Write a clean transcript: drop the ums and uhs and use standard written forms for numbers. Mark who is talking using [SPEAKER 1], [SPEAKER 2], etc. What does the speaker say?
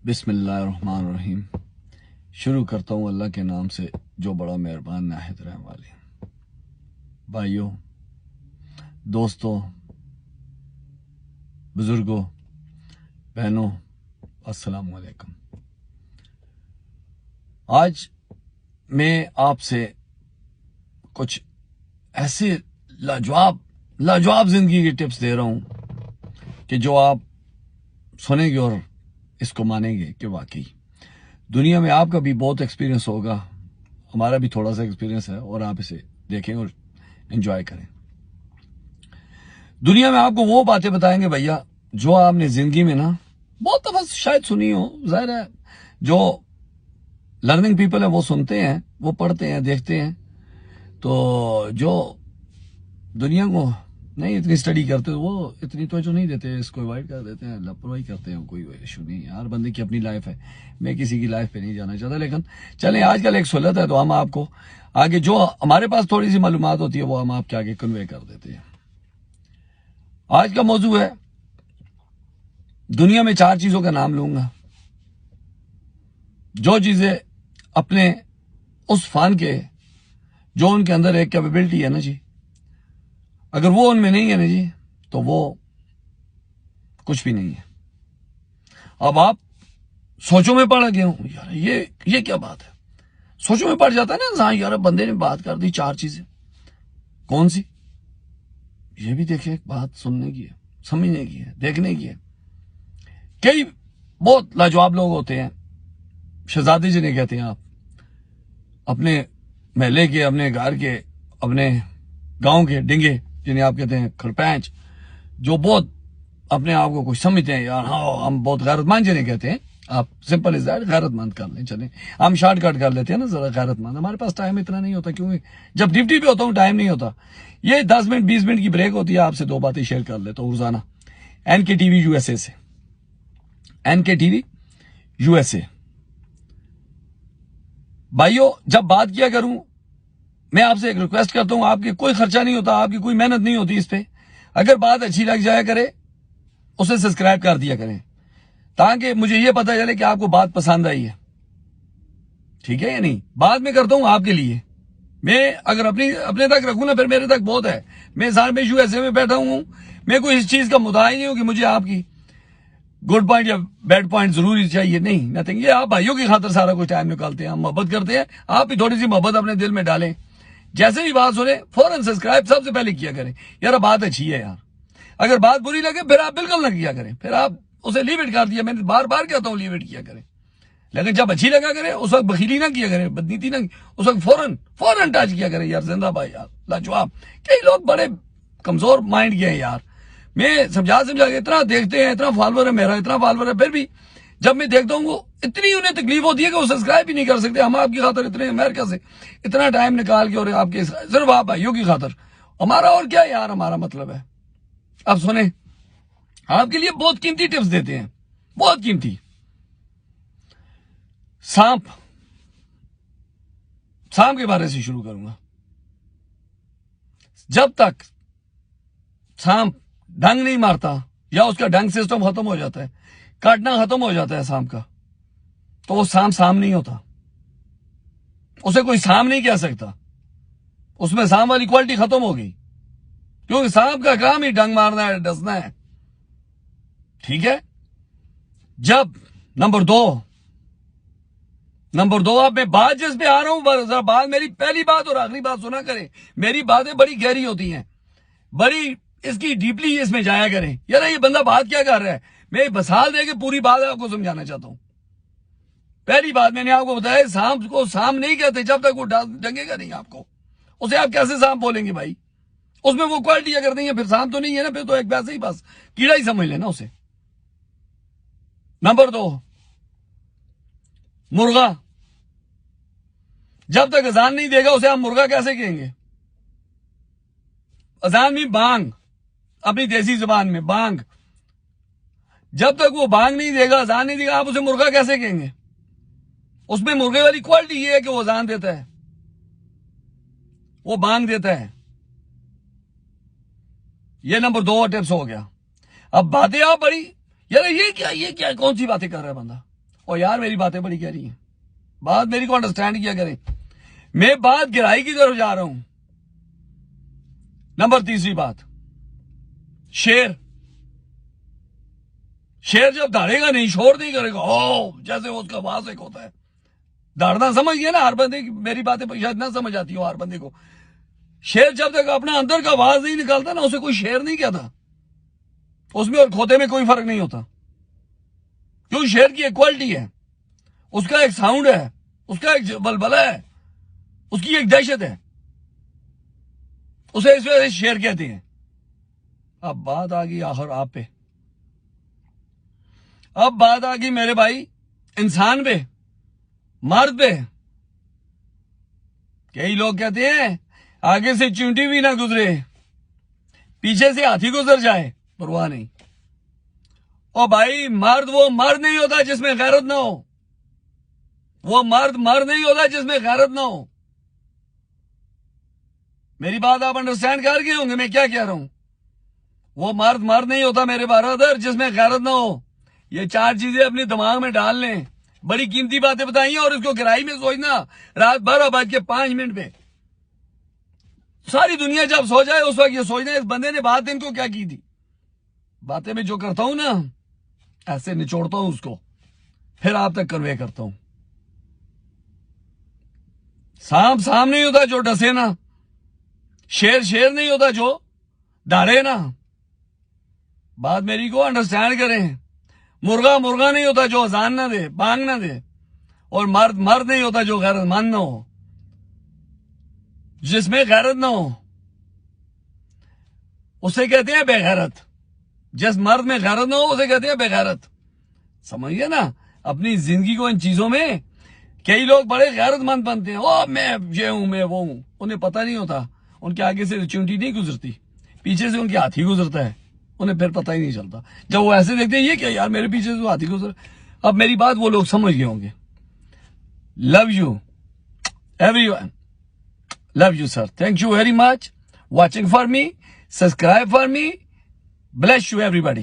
[SPEAKER 1] بسم اللہ الرحمن الرحیم۔ شروع کرتا ہوں اللہ کے نام سے جو بڑا مہربان نہایت رحم والی۔ بھائیوں، دوستوں، بزرگوں، بہنوں، السلام علیکم۔ آج میں آپ سے کچھ ایسے لاجواب زندگی کے ٹپس دے رہا ہوں کہ جو آپ سنیں گے اور اس کو مانیں گے کہ واقعی دنیا میں آپ کا بھی بہت ایکسپیرینس ہوگا، ہمارا بھی تھوڑا سا ایکسپیرینس ہے، اور آپ اسے دیکھیں اور انجوائے کریں۔ دنیا میں آپ کو وہ باتیں بتائیں گے بھیا جو آپ نے زندگی میں بہت دفعہ شاید سنی ہو۔ ظاہر ہے جو لرننگ پیپل ہے وہ سنتے ہیں، وہ پڑھتے ہیں، دیکھتے ہیں، تو جو دنیا کو نہیں اتنی اسٹڈی کرتے وہ اتنی توجہ نہیں دیتے، اس کو اوائڈ کر دیتے ہیں، لاپرواہی کرتے ہیں۔ کوئی ایشو نہیں ہے، ہر بندے کی اپنی لائف ہے، میں کسی کی لائف پہ نہیں جانا چاہتا، لیکن چلیں آج کل ایک سہولت ہے تو ہم آپ کو آگے جو ہمارے پاس تھوڑی سی معلومات ہوتی ہے وہ ہم آپ کے آگے کنوے کر دیتے ہیں۔ آج کا موضوع ہے، دنیا میں 4 چیزوں کا نام لوں گا جو چیزیں اپنے اس فن کے جو ان کے اندر ایک کیپیبلٹی ہے جی، اگر وہ ان میں نہیں ہے جی تو وہ کچھ بھی نہیں ہے۔ اب آپ سوچوں میں پڑ گئے ہوں، یار یہ کیا بات ہے، سوچوں میں پڑ جاتا ہے نا انسان، یار بندے نے بات کر دی 4 چیزیں، کون سی؟ یہ بھی دیکھیں، ایک بات سننے کی ہے، سمجھنے کی ہے، دیکھنے کی ہے۔ کئی بہت لاجواب لوگ ہوتے ہیں، شہزادے جنہیں کہتے ہیں آپ، اپنے محلے کے، اپنے گھر کے، اپنے گاؤں کے ڈنگے جنہیں آپ کہتے ہیں کھرپینچ، جو بہت اپنے آپ کو کچھ سمجھتے ہیں، یار ہاں ہم بہت غیرت مند جنہیں کہتے ہیں، آپ سمپل از دیٹ غیرت مند کر لیں، چلیں ہم شارٹ کٹ کر لیتے ہیں نا ذرا غیرت مند۔ ہمارے پاس ٹائم اتنا نہیں ہوتا، کیونکہ جب ڈیوٹی پہ ہوتا ہوں ٹائم نہیں ہوتا، یہ 10 منٹ 20 منٹ کی بریک ہوتی ہے، آپ سے 2 باتیں شیئر کر لیتا ہوں روزانہ NKTV USA سے، NKTV USA۔ بھائیو، جب بات کیا کروں میں آپ سے ایک ریکویسٹ کرتا ہوں، آپ کی کوئی خرچہ نہیں ہوتا، آپ کی کوئی محنت نہیں ہوتی اس پہ، اگر بات اچھی لگ جایا کرے اسے سبسکرائب کر دیا کریں تاکہ مجھے یہ پتہ چلے کہ آپ کو بات پسند آئی ہے، ٹھیک ہے یا نہیں؟ بات میں کرتا ہوں آپ کے لیے، میں اگر اپنے تک رکھوں نا پھر میرے تک بہت ہے۔ میں USA میں بیٹھا ہوں، میں کوئی اس چیز کا مدعا ہی نہیں ہوں کہ مجھے آپ کی گڈ پوائنٹ یا بیڈ پوائنٹ ضروری چاہیے، نہیں نتھنگ۔ یہ آپ بھائیوں کی خاطر سارا کچھ ٹائم نکالتے ہیں، ہم محبت کرتے ہیں، آپ بھی تھوڑی سی محبت اپنے دل میں ڈالیں، جیسے بھی بات سنیں فوراً سبسکرائب سب سے پہلے کیا کریں، یار بات اچھی ہے یار۔ اگر بات بری لگے پھر آپ بالکل نہ کیا کریں، پھر آپ اسے لیو اٹ کر دیا، میں بار بار کہتا ہوں لیو اٹ کیا کریں، لیکن جب اچھی لگا کریں اس وقت بخیلی نہ کیا کریں، بدنیتی نہ، اس وقت فوراً ٹچ کیا کریں، یار زندہ بھائی، یار لاجواب۔ کئی لوگ بڑے کمزور مائنڈ کے ہیں یار، میں سمجھا کے اتنا دیکھتے ہیں، اتنا فالوور ہے میرا، اتنا فالوور ہے، پھر بھی جب میں دیکھتا ہوں وہ اتنی انہیں تکلیف ہوتی ہے کہ وہ سبسکرائب بھی نہیں کر سکتے۔ ہم آپ کی خاطر اتنے امریکہ سے اتنا ٹائم نکال کے، اور آپ کے صرف آپ بھائیوں کی خاطر، ہمارا اور کیا یار، ہمارا مطلب ہے۔ اب سنیں، آپ کے لیے بہت قیمتی ٹپس دیتے ہیں، بہت قیمتی۔ سانپ کے بارے سے شروع کروں گا۔ جب تک سانپ ڈنگ نہیں مارتا یا اس کا ڈنگ سسٹم ختم ہو جاتا ہے، کاٹنا ختم ہو جاتا ہے سانپ کا، تو وہ سانپ نہیں ہوتا، اسے کوئی سانپ نہیں کہہ سکتا، اس میں سانپ والی کوالٹی ختم ہو گئی، کیونکہ سانپ کا کام ہی ڈنگ مارنا ہے، ڈسنا ہے، ٹھیک ہے۔ جب نمبر دو آپ میں بات جس پہ آ رہا ہوں، ذرا بات میری پہلی بات اور آخری بات سنا کریں، میری باتیں بڑی گہری ہوتی ہیں، بڑی اس کی ڈیپلی اس میں جایا کریں، یار یہ بندہ بات کیا کر رہا ہے، میں مثال دے کے پوری بات آپ کو سمجھانا چاہتا ہوں۔ پہلی بات میں نے آپ کو بتایا، سانپ کو سانپ نہیں کہتے جب تک وہ ڈنگے گا نہیں آپ کو، اسے آپ کیسے سانپ بولیں گے بھائی؟ اس میں وہ کوالٹی اگر نہیں ہے پھر سانپ تو نہیں ہے نا، پھر تو ایک ویسے ہی بس کیڑا ہی سمجھ لینا اسے۔ نمبر 2، مرغا جب تک اذان نہیں دے گا اسے ہم مرغا کیسے کہیں گے؟ اذان میں بانگ، اپنی دیسی زبان میں بانگ، جب تک وہ بانگ نہیں دے گا، اذان نہیں دے گا، آپ اسے مرغا کیسے کہیں گے؟ اس میں مرغے والی کوالٹی یہ ہے کہ وہ اذان دیتا ہے، وہ بانگ دیتا ہے۔ یہ نمبر 2 ٹپس ہو گیا۔ اب باتیں آپ بڑی، یار یہ کیا کون سی باتیں کر رہا ہے بندہ؟ اور یار میری باتیں بڑی کہہ رہی ہیں, بات میری کو انڈرسٹینڈ کیا کریں. میں بات گہرائی کی طرف جا رہا ہوں. نمبر تیسری بات, شیر جب داڑے گا نہیں, شور نہیں کرے گا, جیسے اس کا آواز ایک ہوتا ہے, داڑنا سمجھ گیا نا ہر بندے کی, میری باتیں شاید نہ سمجھ آتی ہو ہر بندے کو. شیر جب تک اپنا اندر کا آواز نہیں نکالتا نا, اسے کوئی شیر نہیں کہتا. اس میں اور کھوتے میں کوئی فرق نہیں ہوتا, کیوں شیر کی ایک کوالٹی ہے, اس کا ایک ساؤنڈ ہے, اس کا ایک بلبلہ ہے, اس کی ایک دہشت ہے, اسے اس وجہ سے شیر کہتے ہیں. اب بات آ گئی آخر آپ پہ, اب بات آ گئی میرے بھائی انسان پہ, مرد پہ. کئی لوگ کہتے ہیں آگے سے چونٹی بھی نہ گزرے, پیچھے سے ہاتھی گزر جائے, پرواہ نہیں. او بھائی مرد وہ مرد نہیں ہوتا جس میں غیرت نہ ہو, وہ مرد نہیں ہوتا جس میں غیرت نہ ہو. میری بات آپ انڈرسٹینڈ کر گئے ہوں گے میں کیا کہہ رہا ہوں. وہ مرد نہیں ہوتا میرے برادر جس میں غیرت نہ ہو. یہ 4 چیزیں اپنے دماغ میں ڈال لیں. بڑی قیمتی باتیں بتائیں اور اس کو گہرائی میں سوچنا رات 12:05 پہ. ساری دنیا جب سو جائے اس وقت یہ سوچنا اس بندے نے بات ان کو کیا کی تھی. باتیں میں جو کرتا ہوں نا ایسے نچوڑتا ہوں اس کو, پھر آپ تک کنوے کرتا ہوں. سانپ نہیں ہوتا جو ڈسے نا, شیر نہیں ہوتا جو داڑے نا. بات میری کو انڈرسٹینڈ کریں. مرغا نہیں ہوتا جو اذان نہ دے, بانگ نہ دے. اور مرد نہیں ہوتا جو غیرت مند نہ ہو, جس میں غیرت نہ ہو, اسے کہتے ہیں بے غیرت. جس مرد میں غیرت نہ ہو اسے کہتے ہیں بے غیرت. سمجھئے نا اپنی زندگی کو ان چیزوں میں. کئی لوگ بڑے غیرت مند بنتے ہیں, میں یہ ہوں میں وہ ہوں. انہیں پتہ نہیں ہوتا ان کے آگے سے چونٹی نہیں گزرتی, پیچھے سے ان کے ہاتھی گزرتا ہے. انہیں پھر پتہ ہی نہیں چلتا. جب وہ ایسے دیکھتے ہیں یہ کیا یار میرے پیچھے سے ہاتھی گزر. اب میری بات وہ لوگ سمجھ گئے ہوں گے. Love you everyone, love you sir, thank you very much watching for me, subscribe for me, bless you everybody.